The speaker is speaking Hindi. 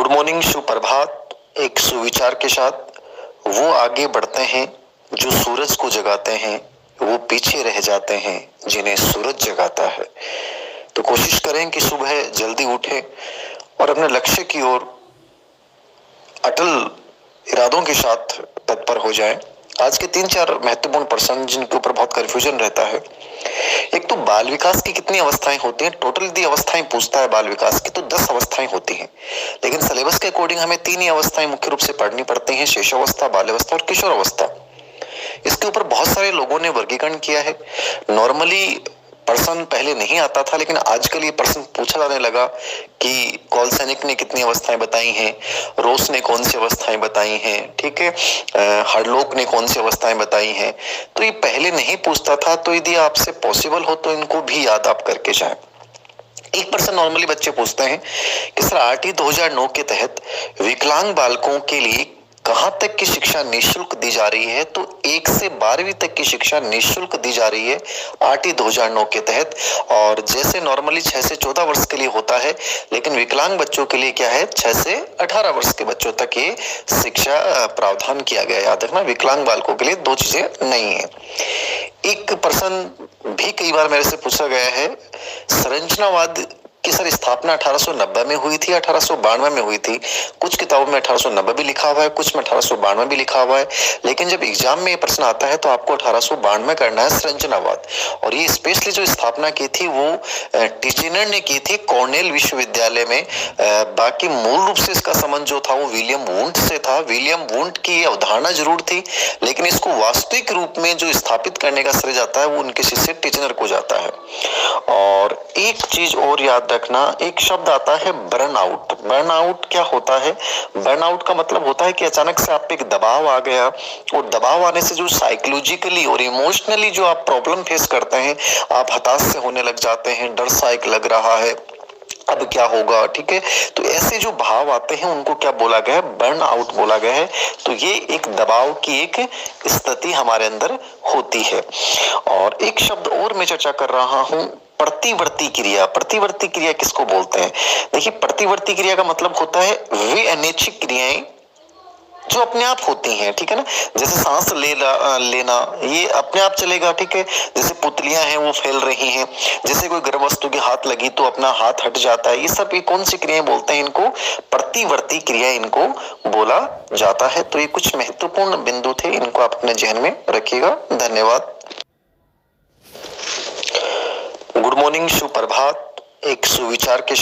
गुड मॉर्निंग, सुप्रभात। एक सुविचार के साथ वो आगे बढ़ते हैं जो सूरज को जगाते हैं, वो पीछे रह जाते हैं जिन्हें सूरज जगाता है। तो कोशिश करें कि सुबह जल्दी उठें और अपने लक्ष्य की ओर अटल इरादों के साथ तत्पर हो जाएं। आज के 3-4 महत्वपूर्ण प्रश्न जिनके ऊपर बहुत कंफ्यूजन रहता है। एक तो बाल विकास की कितनी अवस्थाएं होती हैं। टोटल यदि अवस्थाएं पूछता है बाल विकास की तो 10 अवस्थाएं होती हैं, लेकिन सिलेबस के अकॉर्डिंग हमें 3 ही अवस्थाएं मुख्य रूप से पढ़नी पड़ती हैं, शिशुअवस्था, बाल्यावस्था और किशोरावस्था। इसके ऊपर बहुत सारे लोगों ने वर्गीकरण किया है। नॉर्मली प्रश्न पहले नहीं आता था, लेकिन आजकल ये प्रश्न पूछा जाने लगा कि कॉलसैनिक ने कितनी अवस्थाएं बताई हैं, रोस ने कौन सी अवस्थाएं बताई हैं, ठीक है, हरलोक ने कौन सी अवस्थाएं बताई हैं। तो ये पहले नहीं पूछता था, तो यदि आपसे पॉसिबल हो तो इनको भी याद आप करके जाएं। एक प्रश्न नॉर्मली बच्चे पूछते हैं कि सर आरटी 2009 के तहत विकलांग बालकों के लिए कहां तक की शिक्षा निःशुल्क दी जा रही है। तो 1 से 12वीं तक की शिक्षा निःशुल्क दी जा रही है आरटी 2009 के तहत। और जैसे नॉर्मली 6 से 14 वर्ष के लिए होता है, लेकिन विकलांग बच्चों के लिए क्या है, 6 से 18 वर्ष के बच्चों तक ये शिक्षा प्रावधान किया गया है। याद रखना, विकलांग बालकों के लिए 2 चीजें नहीं है। एक प्रश्न भी कई बार मेरे से पूछा गया है, संरचनावाद की सर स्थापना 1890 में हुई थी, 1892 में हुई थी। कुछ किताबों में 1890 भी लिखा हुआ है, कुछ में 1892 भी लिखा हुआ है, लेकिन जब एग्जाम में ये प्रश्न आता है तो आपको 1892 करना है संरचनावाद। और ये स्पेशली जो स्थापना की थी वो टिचेनर ने की थी कॉर्नेल विश्वविद्यालय में। बाकी मूल रूप से इसका संबंध जो था वो विलियम वुंट से था। विलियम वुंट की अवधारणा जरूर थी, लेकिन इसको वास्तविक रूप में जो स्थापित करने का श्रेय जाता है वो उनके शिष्य टिचेनर को जाता है। और एक चीज और याद रखना, एक शब्द आता है बर्नआउट। बर्नआउट क्या होता है? बर्नआउट का मतलब होता है कि अचानक से आप पे एक दबाव आ गया, और दबाव आने से जो साइकोलॉजिकली और इमोशनली जो आप प्रॉब्लम फेस करते हैं, आप हताश से होने लग जाते हैं, डर सा एक लग रहा है, अब क्या होगा, ठीक है। तो ऐसे जो भाव आते हैं उनको क्या बोला गया है? बर्न आउट बोला गया है। तो ये एक दबाव की एक स्थिति हमारे अंदर होती है। और एक शब्द और मैं चर्चा कर रहा हूं, प्रतिवर्ती क्रिया। प्रतिवर्ती क्रिया किसको बोलते हैं? देखिए, प्रतिवर्ती क्रिया का मतलब होता है वे अनैच्छिक क्रियाएं जो अपने आप होती हैं, ठीक है ना। जैसे सांस लेना ये अपने आप चलेगा, ठीक है। जैसे पुतलियां हैं वो फैल रही हैं, जैसे कोई गर्म वस्तु के हाथ लगी तो अपना हाथ हट जाता है। ये सब ये कौन सी क्रियाएं बोलते हैं? इनको प्रतिवर्ती क्रिया इनको बोला जाता है। तो ये कुछ महत्वपूर्ण बिंदु थे, इनको आप अपने जहन में रखिएगा। धन्यवाद। गुड मॉर्निंग, सुप्रभात। एक सुविचार के